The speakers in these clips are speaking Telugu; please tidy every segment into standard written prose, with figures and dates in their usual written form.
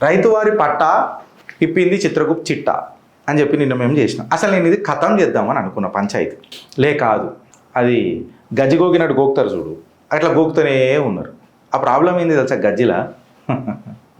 రైతువారి పట్టా ఇప్పింది చిత్రగుప్త చిట్టా అని చెప్పి నిన్న మేము చేసినాం. అసలు నేను ఇది ఖతం చేద్దామని అనుకున్న పంచాయతీ కాదు, అది గజ్జి గోకినట్టు గోకుతారు చూడు, అట్లా గోకుతూనే ఉన్నారు. ఆ ప్రాబ్లం ఏంది తెలుసా గజ్జిలా?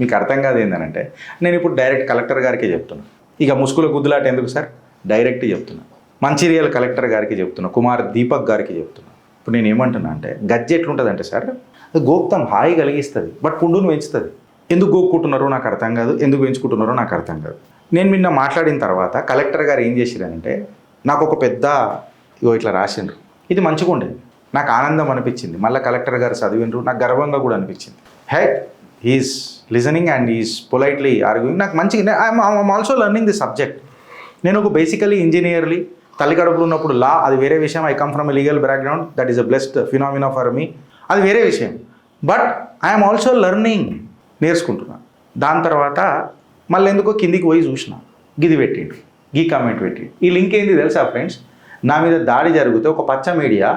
మీకు అర్థం కాదు ఏంటంటే, నేను ఇప్పుడు డైరెక్ట్ కలెక్టర్ గారికి చెప్తున్నా. ఇక ముసుగుల గుద్దులాట ఎందుకు సార్, డైరెక్ట్ చెప్తున్నా. మంచిర్యాల కలెక్టర్ గారికి చెప్తున్నా, కుమార్ దీపక్ గారికి చెప్తున్నా. ఇప్పుడు నేను ఏమంటున్నా అంటే, గజ్జి ఎట్లుంటుందంటే సార్, అది గోక్తం హాయి కలిగిస్తుంది, బట్ పుండును పెంచుతుంది. ఎందుకు గోక్కుంటున్నారో నాకు అర్థం కాదు, ఎందుకు పెంచుకుంటున్నారో నాకు అర్థం కాదు. నేను నిన్న మాట్లాడిన తర్వాత కలెక్టర్ గారు ఏం చేసిరంటే, నాకు ఒక పెద్ద ఇట్లా రాసిండ్రు, ఇది మంచిగా ఉండేది, నాకు ఆనందం అనిపించింది. మళ్ళీ కలెక్టర్ గారు చదివిండ్రు, నాకు గర్వంగా కూడా అనిపించింది. He's listening and is politely arguing. నాకు మంచిగా, I'm also learning the subject. నేను ఒక బేసికలీ ఇంజనీర్లీ, తల్లి కడుపులో ఉన్నప్పుడు లా, అది వేరే విషయం. I come from a legal background, that is a blessed phenomena for me, అది వేరే విషయం. బట్ ఐఎమ్ ఆల్సో లర్నింగ్, నేర్చుకుంటున్నా. దాని తర్వాత మళ్ళీ ఎందుకో కిందికి పోయి చూసిన, గిది పెట్టిండు, గీ కామెంట్ పెట్టిండు. ఈ లింక్ ఏంది తెలుసా ఫ్రెండ్స్, నా మీద దాడి జరిగితే ఒక పచ్చ మీడియా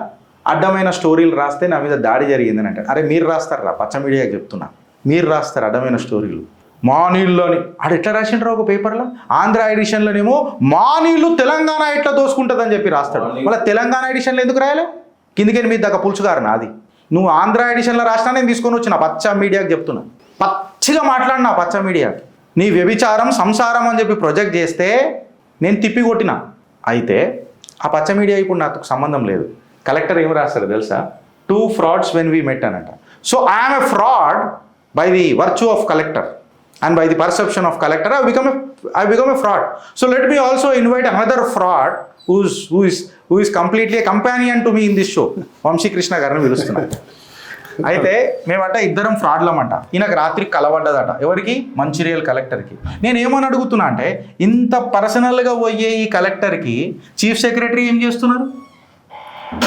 అడ్డమైన స్టోరీలు రాస్తే నా మీద దాడి జరిగిందని అంటే, అరే మీరు రాస్తారా, పచ్చ మీడియాకి చెప్తున్నా, మీరు రాస్తారు అడ్డమైన స్టోరీలు. మా నీళ్ళలోని ఆడు ఎట్లా రాసిండ్రు ఒక పేపర్లో, ఆంధ్ర ఎడిషన్లోనేమో మా నీళ్ళు తెలంగాణ ఎట్లా దోసుకుంటుందని చెప్పి రాస్తాడు. మళ్ళీ తెలంగాణ ఎడిషన్లో ఎందుకు రాయలేవు? కిందికి మీద దాకా పులుచుగారు నాది. నువ్వు ఆంధ్ర ఎడిషన్లో రాసినా నేను తీసుకొని వచ్చిన పచ్చ మీడియాకి చెప్తున్నా, పచ్చిగా మాట్లాడినా పచ్చ మీడియాకి. నీ వ్యభిచారం సంసారం అని చెప్పి ప్రొజెక్ట్ చేస్తే నేను తిప్పి కొట్టిన. అయితే ఆ పచ్చ మీడియా ఇప్పుడు నాకు సంబంధం లేదు. కలెక్టర్ ఏం రాస్తారు తెలుసా, 2 frauds when we met అనంట. So I'm a fraud by the virtue of collector and by the perception of collector I become a fraud. So let me also invite another fraud who is completely a companion to me in this show. Vamsi Krishna గారిని పిలుస్తున్నా. అయితే మేమంట ఇద్దరం ఫ్రాడ్లమంట. ఈయనకు రాత్రికి కలవడ్డదట. ఎవరికి? మంచిర్యాల కలెక్టర్కి. నేను ఏమని అడుగుతున్నా అంటే, ఇంత పర్సనల్గా పోయే ఈ కలెక్టర్కి చీఫ్ సెక్రటరీ ఏం చేస్తున్నారు?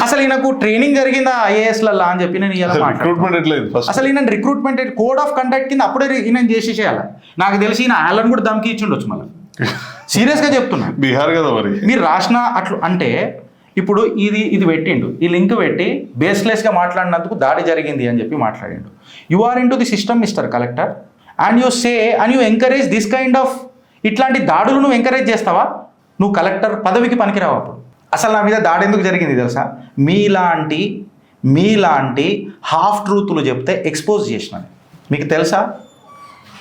అసలు ఈయనకు ట్రైనింగ్ జరిగిందా ఐఏఎస్లల్లా అని చెప్పి నేను ఇలా మాట్లాడుతున్నాను. అసలు ఈయన రిక్రూట్మెంట్ కోడ్ ఆఫ్ కండక్ట్ కింద అప్పుడే ఈయన చేసేసేయాలి. నాకు తెలిసి ఈయన ఆళ్ళని కూడా దమ్కి ఇచ్చిండొచ్చు. మళ్ళీ సీరియస్గా చెప్తున్నా, బీహార్ కదా మరి మీరు రాసిన అట్లు అంటే. ఇప్పుడు ఇది పెట్టిండు, ఈ లింక్ పెట్టి బేస్లెస్గా మాట్లాడినందుకు దాడి జరిగింది అని చెప్పి మాట్లాడిండు. You are into the system mister collector and you say and you encourage this kind of ఇట్లాంటి దాడులు నువ్వు ఎంకరేజ్ చేస్తావా? నువ్వు కలెక్టర్ పదవికి పనికిరావు. అప్పుడు అసలు నా మీద దాడి ఎందుకు జరిగింది తెలుసా? మీలాంటి హాఫ్ ట్రూత్లు చెప్తే ఎక్స్పోజ్ చేసినాను.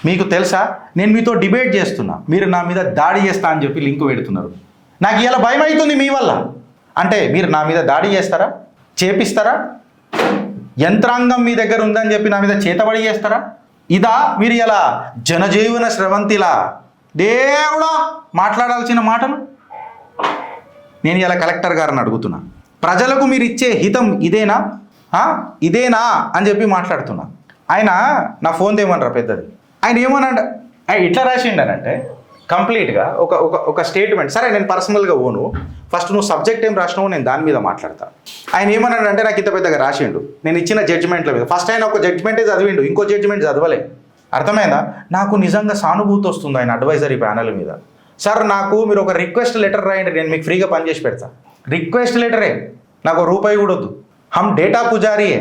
మీకు తెలుసా నేను మీతో డిబేట్ చేస్తున్నా, మీరు నా మీద దాడి చేస్తా అని చెప్పి లింక్ పెడుతున్నారు. నాకు ఇలా భయం అవుతుంది మీ వల్ల. అంటే మీరు నా మీద దాడి చేస్తారా, చేపిస్తారా? యంత్రాంగం మీ దగ్గర ఉందని చెప్పి నా మీద చేతబడి చేస్తారా? ఇదా మీరు ఇలా జనజీవన స్రవంతిలా దేవుడా మాట్లాడాల్సిన మాటలు? నేను ఇలా కలెక్టర్ గారిని అడుగుతున్నా, ప్రజలకు మీరు ఇచ్చే హితం ఇదేనా అని చెప్పి మాట్లాడుతున్నా. ఆయన నా ఫోన్ ఏమనరా పెద్దది, ఆయన ఏమన్నాడు ఇట్లా రాసిండనంటే కంప్లీట్గా ఒక స్టేట్మెంట్. సరే నేను పర్సనల్గా పోను, ఫస్ట్ నువ్వు సబ్జెక్ట్ ఏం రాసినావు నేను దాని మీద మాట్లాడతా. ఆయన ఏమన్నాడంటే నాకు ఇంత పెద్దగా రాసిండు నేను ఇచ్చిన జడ్జిమెంట్ల మీద. ఫస్ట్ ఆయన ఒక జడ్జిమెంటే చదివిండు, ఇంకో జడ్జిమెంట్ చదవలే. అర్థమైందా? నాకు నిజంగా సానుభూతి వస్తుంది ఆయన అడ్వైజరీ ప్యానల్ మీద. సార్ నాకు మీరు ఒక రిక్వెస్ట్ లెటర్ రాయండి, నేను మీకు ఫ్రీగా పనిచేసి పెడతా. రిక్వెస్ట్ లెటరే, నాకు రూపాయి కూడా వద్దు. हम डेटा पुजारी है,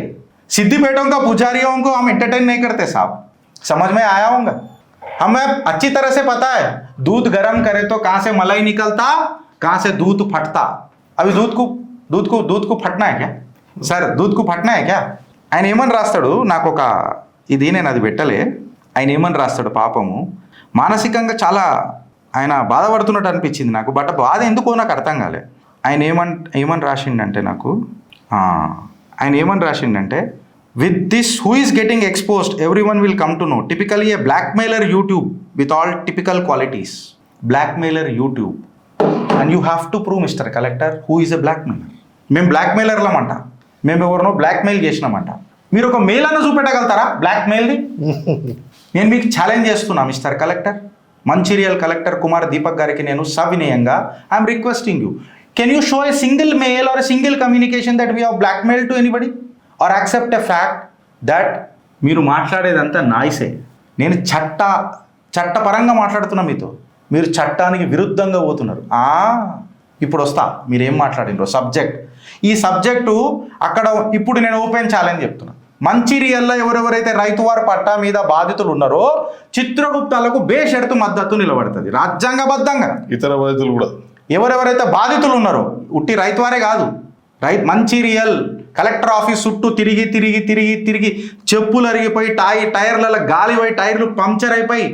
सिद्धिपेटों का पुजारियों को हम एंटरटेन नहीं करते साहब, समझ में आया होगा? हमें अच्छी तरह से पता है दूध गर्म करे तो कहाँ से मलाई निकलता, कहाँ से दूध फटता. अभी दूध को फटना है क्या सर? दूध को फटना है क्या? ఆయన ఏమని రాస్తాడు, నాకు ఒక ఇది నేను అది పెట్టలే. ఆయన ఏమని రాస్తాడు పాపము, మానసికంగా చాలా ఆయన బాధపడుతున్నట్టు అనిపించింది నాకు. బట్ బాధ ఎందుకో నాకు అర్థం కాలే. ఆయన ఏమని రాసిండంటే నాకు ఆయన ఏమని రాసిండంటే, with this who is getting exposed every one will come to know typically a blackmailer YouTube with all typical qualities. Blackmailer YouTube and you have to prove mister collector who is a blackmailer. మేము బ్లాక్మెయిలర్లమంట, మేము ఎవరినో బ్లాక్మెయిల్ చేసినామంట. మీరు ఒక మెయిల్ అన్న చూపెట్టగలుగుతారా బ్లాక్మెయిల్ది? నేను మీకు ఛాలెంజ్ చేస్తున్నా mister collector. Mancherial collector Kumar Deepak గారికి నేను సవినయంగా I'm requesting you, can you show a single mail or a single communication that we have blackmailed to anybody or accept a fact that మీరు మాట్లాడేదంతా నాయిసే. నేను చట్టపరంగా మాట్లాడుతున్నా మీతో, మీరు చట్టానికి విరుద్ధంగా పోతున్నారు. ఇప్పుడు వస్తా మీరేం మాట్లాడినరో సబ్జెక్ట్. ఈ సబ్జెక్టు అక్కడ ఇప్పుడు నేను ఓపెన్ ఛాలెంజ్ చెప్తున్నా. మంచిర్యాలలో ఎవరెవరైతే రైతువారి పట్టా మీద బాధితులు ఉన్నారో చిత్రగుప్తాలకు బేషరతు మద్దతు నిలబడుతుంది రాజ్యాంగబద్ధంగా. ఇతర బాధితులు కూడా ఎవరెవరైతే బాధితులు ఉన్నారో ఉట్టి రైతువారే కాదు, మంచిర్యాల్ కలెక్టర్ ఆఫీస్ చుట్టూ తిరిగి తిరిగి తిరిగి తిరిగి చెప్పులు అరిగిపోయి టైర్లలో గాలి పోయి టైర్లు పంక్చర్ అయిపోయి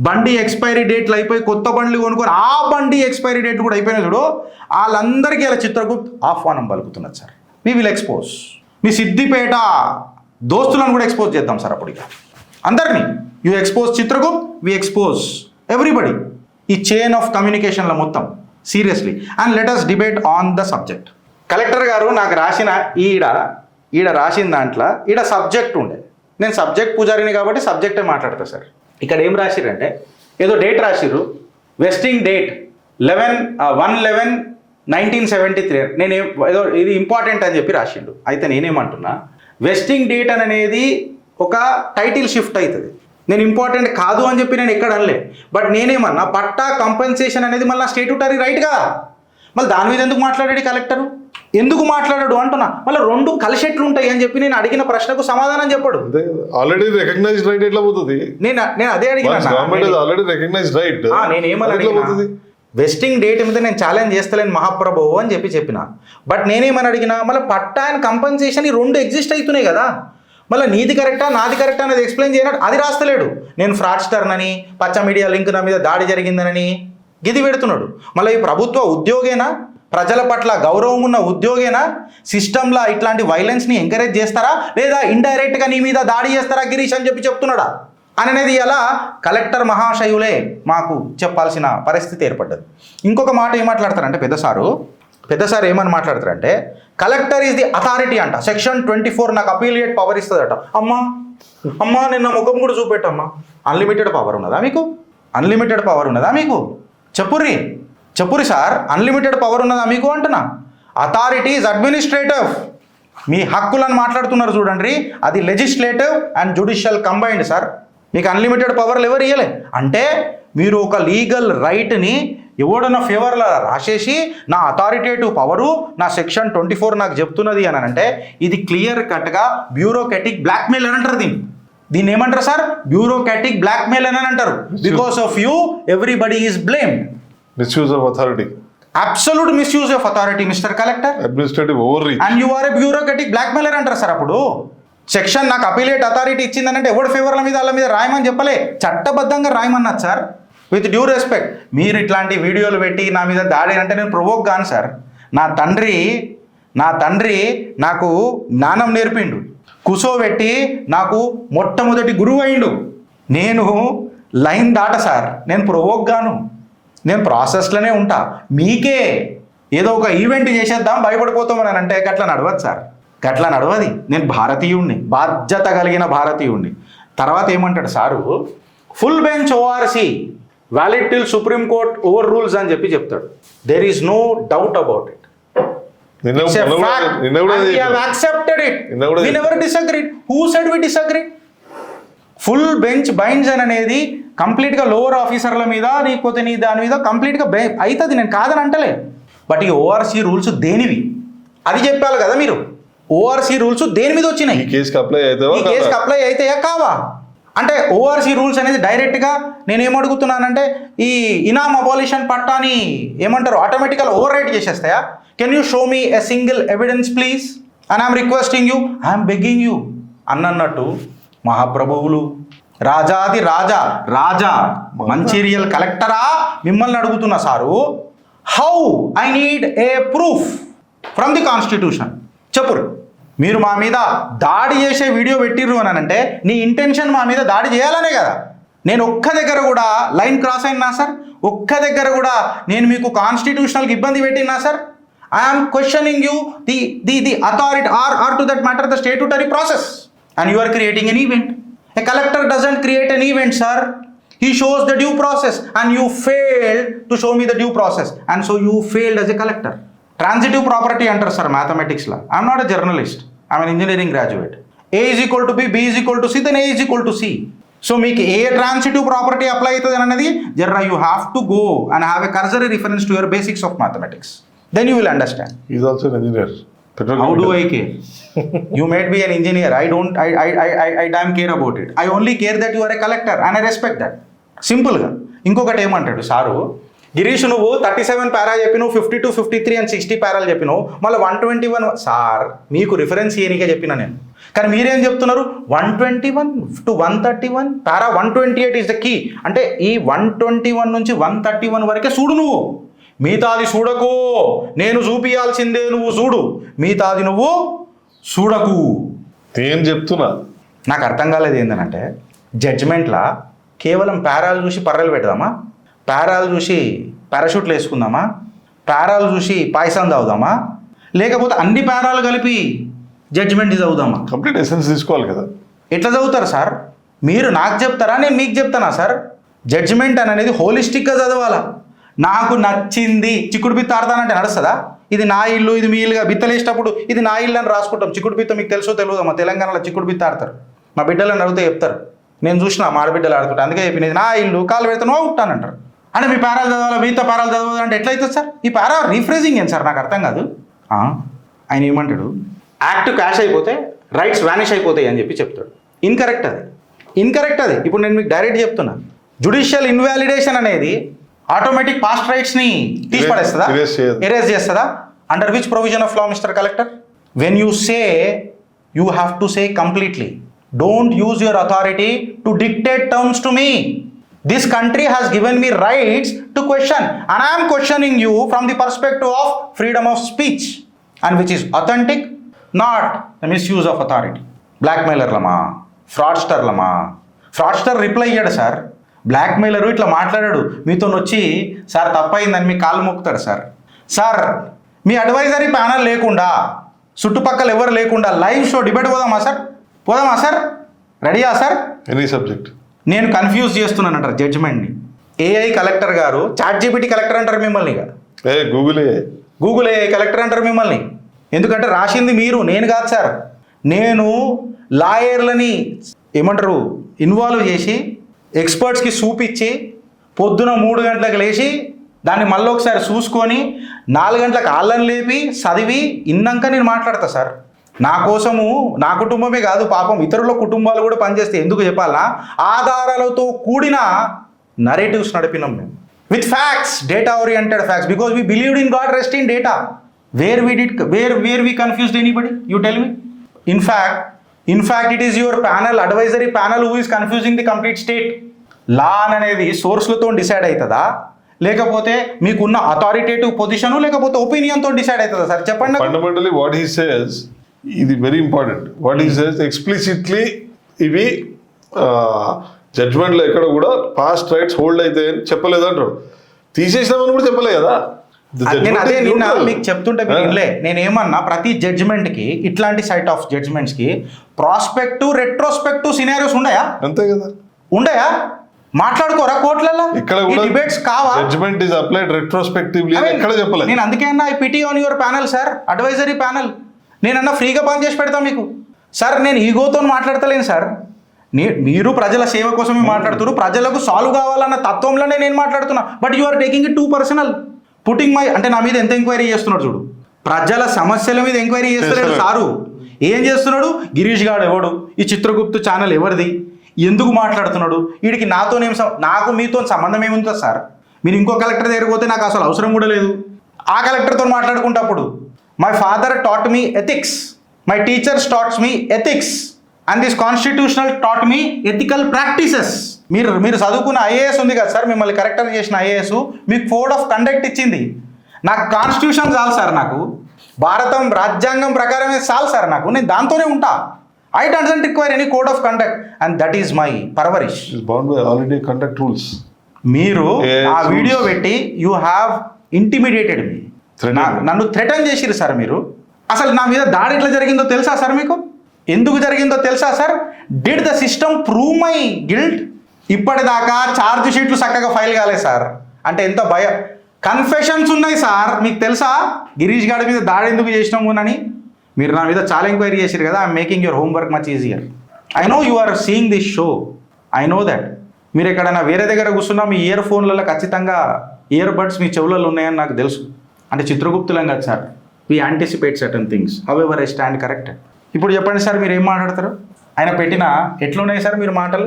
బండి ఎక్స్పైరీ డేట్లు అయిపోయి కొత్త బండ్లు కొనుక్కొని ఆ బండి ఎక్స్పైరీ డేట్ కూడా అయిపోయినా చూడు, వాళ్ళందరికీ ఇలా చిత్రగుప్త్ ఆహ్వానం పలుకుతున్నది సార్. We will expose. మీ సిద్దిపేట దోస్తులను కూడా ఎక్స్పోజ్ చేద్దాం సార్. అప్పుడు ఇక అందరినీ you expose Chitragupt, we expose everybody. ఈ చైన్ ఆఫ్ కమ్యూనికేషన్లో మొత్తం seriously and let us debate on the subject. Collector గారు నాకు రాసిన ఈడ రాసిన దాంట్లో ఈడ సబ్జెక్ట్ ఉండే, నేను సబ్జెక్ట్ పూజారిని కాబట్టి సబ్జెక్టే మాట్లాడతా సార్. ఇక్కడ ఏం రాసిరంటే ఏదో డేట్ రాసిర్రు, వెస్టింగ్ డేట్ 1/11/1973. ఏదో ఇది ఇంపార్టెంట్ అని చెప్పి రాసిండు. అయితే నేనేమంటున్నా, వెస్టింగ్ డేట్ అనేది ఒక టైటిల్ షిఫ్ట్ అవుతుంది. నేను ఇంపార్టెంట్ కాదు అని చెప్పి నేను ఎక్కడ అనలే. బట్ నేనేమన్నా పట్టా కంపెన్సేషన్ అనేది మళ్ళీ స్టేట్యూటరీ రైట్గా, మళ్ళీ దాని మీద ఎందుకు మాట్లాడాడు కలెక్టరు, ఎందుకు మాట్లాడాడు అంటున్నా. మళ్ళీ రెండు కలిసేట్లు ఉంటాయి అని చెప్పి నేను అడిగిన ప్రశ్నకు సమాధానం చెప్పాడు. ఆల్రెడీ రికగ్నైజ్డ్ రైట్ ఎట్లా పోతుంది? నేను అదే అడిగిన. నేనేమని వెస్టింగ్ డేట్ మీద నేను ఛాలెంజ్ చేస్తలేను మహాప్రభు అని చెప్పిన. బట్ నేనేమని అడిగినా, మళ్ళీ పట్టా అండ్ కంపెన్సేషన్ ఈ రెండు ఎగ్జిస్ట్ అవుతున్నాయి కదా, మళ్ళీ నీది కరెక్టా నాది కరెక్టా అనేది ఎక్స్ప్లెయిన్ చేయనట్టు అది రాస్తలేడు. నేను ఫ్రాడ్స్టర్నని, పచ్చ మీడియా లింక్ నా మీద దాడి జరిగిందనని గిది పెడుతున్నాడు. మళ్ళీ ఈ ప్రభుత్వ ఉద్యోగేనా, ప్రజల పట్ల గౌరవం ఉన్న ఉద్యోగేనా, సిస్టంలో ఇట్లాంటి వైలెన్స్ని ఎంకరేజ్ చేస్తారా లేదా ఇండైరెక్ట్గా నీ మీద దాడి చేస్తారా గిరీష్ అని చెప్తున్నాడా అనేది ఇలా కలెక్టర్ మహాశయులే మాకు చెప్పాల్సిన పరిస్థితి ఏర్పడ్డది. ఇంకొక మాట ఏం మాట్లాడతారంటే పెద్దసారు ఏమని మాట్లాడతారంటే, కలెక్టర్ ఈజ్ ది అథారిటీ అంట. సెక్షన్ 24 నాకు అపీలియేట్ పవర్ ఇస్తుందట. అమ్మా నిన్న ముఖం కూడా చూపెట్టమ్మా. అన్లిమిటెడ్ పవర్ ఉన్నదా మీకు? అన్లిమిటెడ్ పవర్ ఉన్నదా మీకు? చెప్పురి సార్, అన్లిమిటెడ్ పవర్ ఉన్నదా మీకు అంటున్నా. Authority is administrative. మీ హక్కులను మాట్లాడుతున్నారు చూడండి, అది legislative and judicial combined sir. మీకు అన్లిమిటెడ్ పవర్లు ఎవరు ఇవ్వలే. అంటే మీరు ఒక లీగల్ రైట్ని ఎవడన్నా ఫేవర్లో రాసేసి నా అథారిటేటివ్ పవరు నా సెక్షన్ 24 నాకు చెప్తున్నది అని అంటే ఇది క్లియర్ కట్గా బ్యూరోక్రాటిక్ బ్లాక్మెయిల్ అని అంటారు. దీన్ని ఏమంటారు సార్? బ్యూరోక్రాటిక్ బ్లాక్మెయిల్ అని అంటారు. Because of you everybody is blamed. Misuse of authority, absolute misuse of authority mister collector. Administrative overreach and you are a bureaucratic blackmailer అంటారు సార్. అప్పుడు సెక్షన్ నాకు అపీలేట్ అథారిటీ ఇచ్చిందనంటే ఎవరి ఫేవర్ల మీద వాళ్ళ మీద రాయమని చెప్పలే, చట్టబద్ధంగా రాయమన్నది సార్. విత్ డ్యూ రెస్పెక్ట్, మీరు ఇట్లాంటి వీడియోలు పెట్టి నా మీద దాడి అంటే నేను ప్రొవోక్ గాను సార్. నా తండ్రి నాకు జ్ఞానం నేర్పిండు, కూసోబెట్టి నాకు మొట్టమొదటి గురువు అయిండు. నేను లైన్ దాట సార్, నేను ప్రొవోక్ గాను, నేను ప్రాసెస్లోనే ఉంటా. మీకే ఏదో ఒక ఈవెంట్ చేసేద్దాం భయపడిపోతామని అంటే గట్లా నడవదు సార్, గట్లా నడవది. నేను భారతీయుణ్ణి, బాధ్యత కలిగిన భారతీయుణ్ణి. తర్వాత ఏమంటాడు sir, full bench ORC valid till supreme court overrules అని చెప్తాడు. There is no doubt about it. Full bench binds అనేది కంప్లీట్గా లోవర్ ఆఫీసర్ల మీద లేకపోతే నీ దాని మీద కంప్లీట్గా అవుతుంది, నేను కాదని అంటలే. బట్ ఈ ఓఆర్సీ రూల్స్ దేనివి అది చెప్పాలి కదా మీరు. ఓఆర్సీ రూల్స్ దేని మీద వచ్చినాయి? ఈ కేసుకి అప్లై అవుతాయా కావా అంటే ఓఆర్సీ రూల్స్ అనేది డైరెక్ట్గా నేను ఏమడుగుతున్నానంటే ఈ ఇనామ్ అబాలిషన్ పట్టాని ఏమంటారు ఆటోమేటికల్ ఓవర్ రైట్ చేసేస్తాయా? Can you show me a single evidence please and I'm requesting you, I'm begging you అన్నట్టు మహాప్రభువులు రాజాది రాజా మంచిర్యాల్ కలెక్టరా మిమ్మల్ని అడుగుతున్నా sir, how I need a proof from the constitution. చెప్పురు. మీరు మా మీద దాడి చేసే వీడియో పెట్టిర్రు అని అంటే నీ ఇంటెన్షన్ మా మీద దాడి చేయాలనే కదా. నేను ఒక్క దగ్గర కూడా లైన్ క్రాస్ అయినా సార్? ఒక్క దగ్గర కూడా నేను మీకు కాన్స్టిట్యూషనల్కి ఇబ్బంది పెట్టినా sir? I'm questioning you the authority or to that matter the statutory process and you are creating an event. A collector doesn't create an event, sir. He shows the due process and you failed to show me the due process and so you failed as a collector. Transitive property అంటారు sir mathematics law. I'm not a journalist, I'm an engineering graduate. A is equal to B, B is equal to C, then A is equal to C. So మీకు ఏ ట్రాన్సిటివ్ ప్రాపర్టీ అప్లై అవుతుంది అనేది జర్రా you have to go and have a cursory reference to your basics of mathematics, then you will understand. He is also an engineer. How do I care? You might be an engineer. I damn care about it. I only care that you are a collector and I respect that. సింపుల్గా. ఇంకొకటి ఏమంటాడు సారు, గిరీష్ నువ్వు 37 పారా చెప్పినావు, 52, 53 and 60 పారాలు చెప్పినావు, మళ్ళీ 121. సార్ మీకు రిఫరెన్స్ ఏనికే చెప్పినా నేను, కానీ మీరేం చెప్తున్నారు 121 to 131 para 128 is the key. అంటే ఈ 121 నుంచి 131 వరకే చూడు నువ్వు, మిగతాది చూడకు. నేను చూపియాల్సిందే నువ్వు చూడు, మిగతాది నువ్వు చూడకు. నేను చెప్తున్నా, నాకు అర్థం కాలేదు ఏంటంటే జడ్జ్మెంట్లా కేవలం పారాలు చూసి పర్రెలు పెడదామా, పారాలు చూసి పారాషూట్లు వేసుకుందామా, పారాలు చూసి పాయసం తాగుదామా, లేకపోతే అన్ని పారాలు కలిపి జడ్జ్మెంట్ చదువుదామా? కంప్లీట్ ఎసెన్స్ తీసుకోవాలి కదా. ఎట్లా చదువుతారు సార్? మీరు నాకు చెప్తారా, నేను మీకు చెప్తానా సార్? జడ్జ్మెంట్ అనేది హోలిస్టిక్గా చదవాలా. నాకు నచ్చింది చిక్కుడు బిత్త ఆడతానంటే నడుస్తుందా? ఇది నా ఇల్లు, ఇది మీ ఇల్లుగా బిత్తలేసేటప్పుడు ఇది నా ఇల్లు అని రాసుకుంటాం. చిక్కుడు బిత్త మీకు తెలుసో తెలియదు, మా తెలంగాణలో చిక్కుడు బిత్త ఆడతారు. మా బిడ్డలను అడిగితే చెప్తారు, నేను చూసిన మా ఆడబిడ్డలు ఆడుతుంటా, అందుకే చెప్పినది నా ఇల్లు, కాలు పెడితే నువ్వు ఉంటానంటారు. అంటే మీ పారాలు చదవాలి, మిగతా పారాలు చదవాలి అంటే ఎట్లయితుంది సార్? ఈ పారా రీఫ్రేజింగ్ ఏంటి సార్? నాకు అర్థం కాదు. ఆయన ఏమంటాడు, యాక్ట్ క్యాష్ అయిపోతే రైట్స్ వానిష్ అయిపోతాయి అని చెప్పి చెప్తాడు. ఇన్కరెక్ట్ అది, ఇన్కరెక్ట్ అది. ఇప్పుడు నేను మీకు డైరెక్ట్ చెప్తున్నా, జుడిషియల్ ఇన్వాలిడేషన్ అనేది ఆటోమేటిక్ పాస్ట్ రైట్స్ని తీసి పడేస్తుందా, ఎరేజ్ చేస్తుందా? Under which provision of law mister collector? When you say you have to say completely, don't use your authority to dictate terms to me. This country has given me rights to question, and I am questioning you from the perspective of freedom of speech, and which is authentic, not the misuse of authority. Blackmailer lama, fraudster lama. Fraudster reply అయ్యాడు సార్, బ్లాక్మెయిలరు ఇట్లా మాట్లాడాడు మీతో వచ్చి, సార్ తప్పైందని మీ కాళ్ళు మొక్కుతాడు సార్. సార్ మీ అడ్వైజరీ ప్యానల్ లేకుండా, చుట్టుపక్కల ఎవరు లేకుండా లైవ్ షో డిబేట్ పోదామా సార్? పోదామా సార్? రెడీయా సార్? Any subject. నేను కన్ఫ్యూజ్ చేస్తున్నాను అంటారు జడ్జిమెంట్ని. ఏఐ కలెక్టర్ గారు చాట్ జీపీటీ కలెక్టర్ అంటారు మిమ్మల్ని. గూగుల్ ఏఐ కలెక్టర్ అంటారు మిమ్మల్ని. ఎందుకంటే రాసింది మీరు, నేను కాదు సార్. నేను లాయర్లని ఏమంటారు ఇన్వాల్వ్ చేసి ఎక్స్పర్ట్స్కి చూపించి పొద్దున 3 గంటలకు లేచి దాన్ని మళ్ళీ ఒకసారి చూసుకొని 4 గంటలకు ఆళ్ళని లేపి చదివి ఇన్నాక నేను మాట్లాడతా సార్. నా కోసము నా కుటుంబమే కాదు పాపం ఇతరుల కుటుంబాలు కూడా పనిచేస్తే ఎందుకు చెప్పాలా? ఆధారాలతో కూడిన నరేటివ్స్ నడిపినాం మేము, with facts, data oriented facts, because we believed in God rest in data. Where we confused anybody? You tell me. In fact it is your panel, advisory panel who is confusing the complete state. Law అనేది సోర్స్లతో డిసైడ్ అవుతుందా, లేకపోతే మీకున్న అథారిటేటివ్ పొజిషన్ లేకపోతే ఒపీనియన్తో డిసైడ్ అవుతుందా సార్? చెప్పండి. ఫండమెంటలీ వాట్ హీ సేస్, ఇది very important. What he says explicitly ఇవి జడ్జ్మెంట్లో ఎక్కడ కూడా పాస్ట్ రైట్స్ హోల్డ్ అయితే అని చెప్పలేదు అంటాడు. తీసేసినామని కూడా చెప్పలే కదా. నేను అదే నిన్న మీకు చెప్తుంటే నేను ఏమన్నా, ప్రతి జడ్జిమెంట్కి ఇట్లాంటి సైట్ ఆఫ్ జడ్జిమెంట్స్కి ప్రాస్పెక్టివ్ రెట్రోస్పెక్టివ్ సినారియోస్ ఉన్నాయా? అంతే కదా, ఉండయా? మాట్లాడుకోరా కోర్టులలో? ఇక్కడ కూడా డిబేట్స్ కావా? జడ్జ్మెంట్ ఇస్ అప్లైడ్ రెట్రోస్పెక్టివ్లీ ఎక్కడ చెప్పలేదు. నేను అందుకే అన్నా I pity on your panel sir, advisory panel. నేనన్నా ఫ్రీగా పని చేసి పెడతా మీకు సార్. నేను ఈగోతో మాట్లాడతలేను సార్. మీరు ప్రజల సేవ కోసమే మాట్లాడుతున్నారు, ప్రజలకు సాల్వ్ కావాలన్న తత్వంలోనే నేను మాట్లాడుతున్నా. But you are taking it too personal, putting my, అంటే నా మీద ఎంత ఎంక్వైరీ చేస్తున్నాడు చూడు. ప్రజల సమస్యల మీద ఎంక్వైరీ చేస్తున్నాడు సారు. ఏం చేస్తున్నాడు? గిరీష్ గాడు ఎవడు, ఈ చిత్రగుప్తు ఛానల్ ఎవరిది, ఎందుకు మాట్లాడుతున్నాడు, వీడికి నాతోనేం నాకు మీతో సంబంధం ఏముంటుంది సార్? మీరు ఇంకో కలెక్టర్ దగ్గరికి పోతే నాకు అసలు అవసరం కూడా లేదు. ఆ కలెక్టర్తో మాట్లాడుకుంటప్పుడు my father taught me ethics, my teachers taught me ethics, and this constitutional taught me ethical practices. మీరు చదువుకున్న ఐఏఎస్ ఉంది కదా సార్, మిమ్మల్ని కరెక్టర్ చేసిన ఐఏఎస్ మీకు కోడ్ ఆఫ్ కండక్ట్ ఇచ్చింది. నాకు కాన్స్టిట్యూషన్ చాలు సార్, నాకు భారతం రాజ్యాంగం ప్రకారమే చాలు సార్, నాకు నేను దాంతోనే ఉంటా. I doesn't require any code of conduct, and that is my పర్వరిష్. Already conduct rules. మీరు ఆ వీడియో పెట్టి యూ హ్యావ్ ఇంటిమిడేటెడ్ మీ, నన్ను థ్రెటన్ చేసిరు సార్ మీరు. అసలు నా మీద దాడి ఎట్లా జరిగిందో తెలుసా సార్ మీకు? ఎందుకు జరిగిందో తెలుసా sir? Did the system prove my guilt? ఇప్పటిదాకా ఛార్జ్ షీట్లు చక్కగా ఫైల్ కాలేదు సార్. అంటే ఎంత కన్ఫెషన్స్ ఉన్నాయి సార్. మీకు తెలుసా గిరీష్ గారి మీద దాడి ఎందుకు చేసినాము అని? మీరు నా మీద చాలా ఎంక్వైరీ చేశారు కదా. I'm making your homework much easier. I know you are seeing this show, I know that. మీరు ఎక్కడైనా వేరే దగ్గర కూర్చున్నా మీ ఇయర్ ఫోన్లలో ఖచ్చితంగా ఇయర్ బడ్స్ మీ చెవులలో ఉన్నాయని నాకు తెలుసు. అంటే చిత్రగుప్తులం కదా sir, we anticipate certain things how ever I stand corrected. ఇప్పుడు చెప్పండి సార్, మీరు ఏం మాట్లాడతారు? ఆయన పెట్టిన ఎట్లున్నాయి సార్ మీరు మాటలు?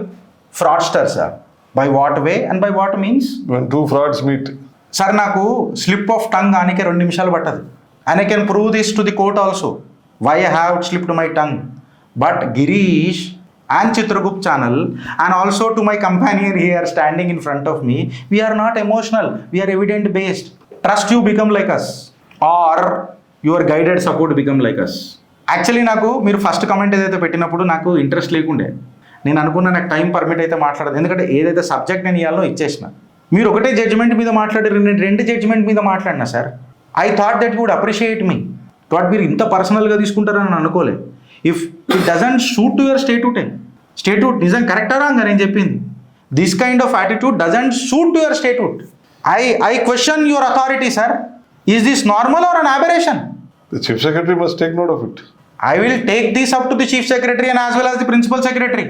Fraudster sir, by what way and by what means. When two frauds meet. Sir నాకు స్లిప్ ఆఫ్ టంగ్ ఆనికే 2 నిమిషాలు పట్టదు. And I can prove this to the court also why I have slipped my tongue. But Girish and Chitragupta channel and also to my companion here standing in front of me, we are not emotional, we are evidence based. Trust you become like us or your guided support become like us. Actually నాకు మీరు ఫస్ట్ కమెంట్ ఏదైతే పెట్టినప్పుడు నాకు ఇంట్రెస్ట్ లేకుండే. నేను అనుకున్నా నాకు టైం పర్మిట్ అయితే మాట్లాడదు, ఎందుకంటే ఏదైతే సబ్జెక్ట్ నేను ఇవ్వాలో ఇచ్చేసిన. మీరు ఒకటే జడ్జిమెంట్ మీద మాట్లాడారు, నేను 2 జడ్జిమెంట్ మీద మాట్లాడినా sir. I thought that would appreciate me. Thought మీరు ఇంత పర్సనల్గా తీసుకుంటారని అనుకోలే. If it doesn't suit to your statute నిజం కరెక్టా రాంగా నేను చెప్పింది? This kind of attitude doesn't suit to your statute. I question your authority sir. Is this normal or an aberration? The chief secretary must take note of it. I will take this up to the chief secretary and as well as the principal secretary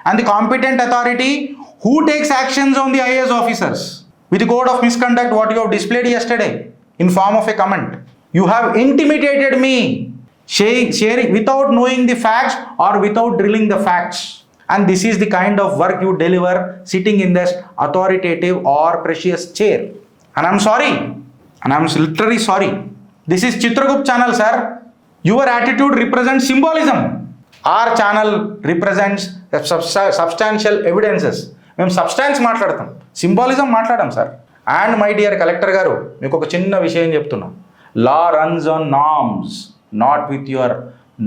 and the competent authority who takes actions on the IAS officers with the code of misconduct what you have displayed yesterday in form of a comment. You have intimidated me, sharing without knowing the facts or without drilling the facts. And this is the kind of work you deliver sitting in this authoritative or precious chair. And I'm sorry. And I'm literally sorry. This is Chitragupta channel, sir. Your attitude represents symbolism. Our channel represents substantial evidences. మేము సబ్స్టాన్స్ మాట్లాడతాం, సింబాలిజం మాట్లాడాం sir. And my dear collector గారు, మీకు ఒక చిన్న విషయం చెప్తున్నా. Law runs on norms, not with your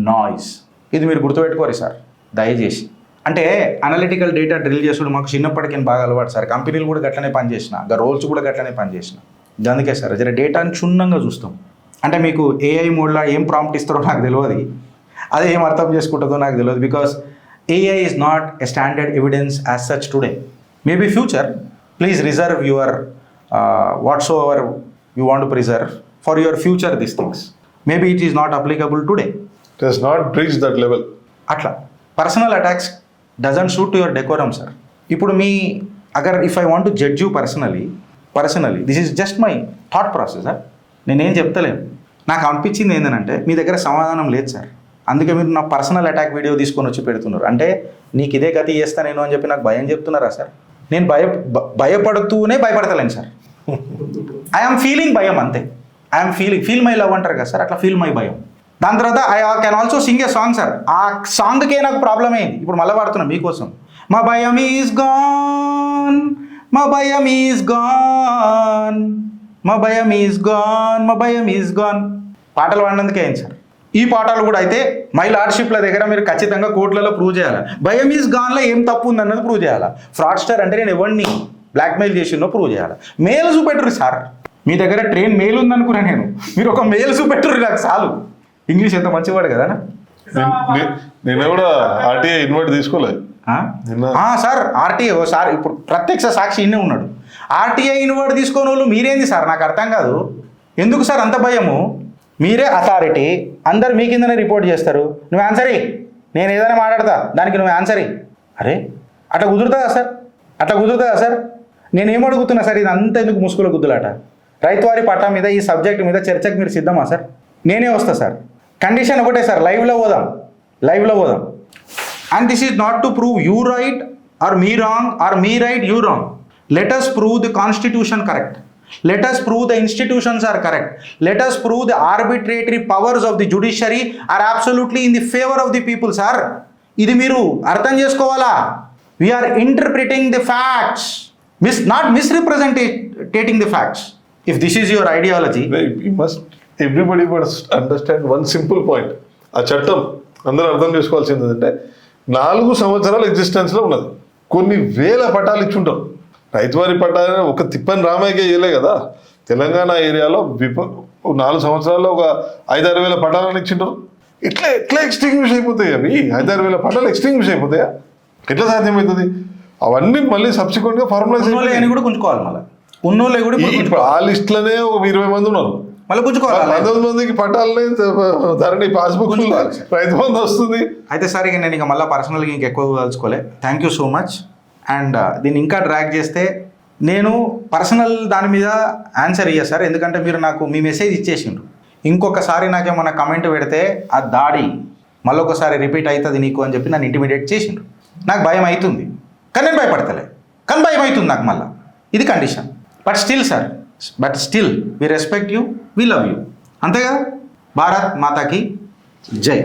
noise. ఇది మీరు గుర్తుపెట్టుకోరు సార్ దయచేసి. అంటే అనలిటికల్ డేటా డ్రిల్ చేసుడు మాకు చిన్నప్పటికీ బాగా అలవాటు సార్. కంపెనీలు కూడా గట్లనే పనిచేసిన, రోల్స్ కూడా గట్లనే పనిచేసిన. అందుకే సార్ జర డేటాని క్షుణ్ణంగా చూస్తాం. అంటే మీకు ఏఐ మోడ్లో ఏం ప్రాంప్ట్ ఇస్తారో నాకు తెలియదు, అది ఏం అర్థం చేసుకుంటుందో నాకు తెలియదు. Because AI is not a standard evidence as such today. Maybe future please reserve your whatsoever you want to preserve for your future this things. Maybe it is not applicable today. It has not reached that level. అట్లా personal attacks doesn't suit to your decorum sir. ఇప్పుడు మీ అగర్ if I want to judge you personally this is just my thought process sir. నేనేం చెప్తలేను. నాకు అనిపించింది ఏంటంటే మీ దగ్గర సమాధానం లేదు సార్, అందుకే మీరు నా పర్సనల్ అటాక్ వీడియో తీసుకొని వచ్చి పెడుతున్నారు. అంటే నీకు ఇదే గతి చేస్తా నేను అని చెప్పి నాకు భయం చెప్తున్నారా సార్? నేను భయపడుతూనే భయపడతలేను సార్. ఐఎమ్ ఫీలింగ్ భయం అంతే. ఐఎమ్ ఫీల్ మై లవ్ అంటారు కదా సార్, అట్లా ఫీల్ మై భయం. దాని తర్వాత I can also Singh A song sir. ఆ సాంగ్కే నాకు ప్రాబ్లం అయింది, ఇప్పుడు మళ్ళీ పాడుతున్నా మీకోసం. మా భయం ఈజ్ గాన్, మా భయం ఈజ్ గాన్, మా భయం ఈజ్ గాన్, మా భయం ఈజ్ గాన్. పాటలు పాడినందుకే అయింది సార్. ఈ పాటలు కూడా అయితే మై లార్డ్షిప్ల దగ్గర మీరు ఖచ్చితంగా కోర్టులలో ప్రూవ్ చేయాలి. భయం ఈజ్ గాన్లో ఏం తప్పు ఉందన్నది ప్రూవ్ చేయాలి. ఫ్రాడ్స్టర్ అంటే నేను ఎవరిని బ్లాక్మెయిల్ చేసినో ప్రూవ్ చేయాలి. మెయిల్ చూపెట్టరు సార్, మీ దగ్గర ట్రైన్ మెయిల్ ఉందనుకున్నా నేను, మీరు ఒక మెయిల్ చూపెట్టరు నాకు చాలు. ఇంగ్లీష్ ఎంత మంచివాడు కదా. నేను కూడా ఆర్టీఐ ఇన్వైట్ తీసుకోలేదు సార్. ఆర్టీఐ సార్ ఇప్పుడు ప్రత్యక్ష సాక్షి ఇన్నే ఉన్నాడు. ఆర్టీఐ ఇన్వర్డ్ తీసుకొని వాళ్ళు మీరేంది సార్? నాకు అర్థం కాదు. ఎందుకు సార్ అంత భయము? మీరే అథారిటీ, అందరు మీ కిందనే రిపోర్ట్ చేస్తారు. నువ్వు ఆన్సర్ ఇయ్యి, నేను ఏదైనా మాట్లాడతా దానికి నువ్వు ఆన్సర్ ఇయ్యి. అరే అట్లా కుదురుతుందా సార్? అట్లా కుదురుతుందా సార్? నేనేం అడుగుతున్నా సార్, ఇది అంతా ఎందుకు ముసుగుల గుద్దులాట? రైతువారి పట్టా మీద ఈ సబ్జెక్ట్ మీద చర్చకు మీరు సిద్ధమా సార్? నేనే వస్తా సార్. కండిషన్ ఒకటే సార్, లైవ్లో పోదాం. And this is not to prove you right or me wrong or me right you wrong. Let us prove the constitution correct. Let us prove the institutions are correct. Let us prove the arbitrary powers of the judiciary are absolutely in the favor of the people, sir. ఇది మీరు అర్థం చేసుకోవాలా. We are interpreting the facts, not misrepresenting the facts. If this is your ideology, everybody must understand one simple point. ఆ చట్టం అందరూ అర్థం చేసుకోవాల్సింది ఏంటంటే 4 సంవత్సరాల ఎగ్జిస్టెన్స్లో ఉన్నది. కొన్ని వేల పటాలు ఇచ్చుంటాం. రైతువారి పట్టాలని ఒక తిప్పని రామయ్యకే చేయలే కదా. తెలంగాణ ఏరియాలో 4 సంవత్సరాల్లో ఒక 5-6 వేల పటాలను ఇచ్చింటారు. ఎట్లా ఎక్స్టింగ్విష్ అయిపోతాయి అవి? 5-6 వేల పటాలు ఎక్స్టింగ్విష్ అయిపోతాయా? ఎట్లా సాధ్యమవుతుంది? అవన్నీ మళ్ళీ సబ్సిక్వెంట్గా ఫార్ములైజ్ కూడా గుంజుకోవాలి. మళ్ళీ ఉన్నోళ్ళే కూడా ఇప్పుడు ఆ లిస్టులోనే ఒక 20 మంది ఉన్నారు. మళ్ళీ గుంజుకోవాలి. 19 మందికి పట్టాలని ధరణి పాస్బుక్ రైతు బంధు వస్తుంది. అయితే సార్ ఇక నేను మళ్ళీ పర్సనల్గా ఇంకెక్కువ కలుసుకోలే. Thank you so much. And దీన్ని ఇంకా డ్రాగ్ చేస్తే నేను పర్సనల్ దాని మీద ఆన్సర్ ఇయ్యా సార్, ఎందుకంటే మీరు నాకు మీ మెసేజ్ ఇచ్చేసిండ్రు. ఇంకొకసారి నాకేమన్నా కమెంట్ పెడితే ఆ దాడి మళ్ళొకసారి రిపీట్ అవుతుంది నీకు అని చెప్పి నన్ను ఇంటిమిడియేట్ చేసిండ్రు. నాకు భయం అవుతుంది, కానీ నేను భయపడతలే, కానీ భయం అవుతుంది నాకు మళ్ళీ. ఇది condition. But still we respect you, we love you, అంతే కదా. భారత్ మాతాకి జై.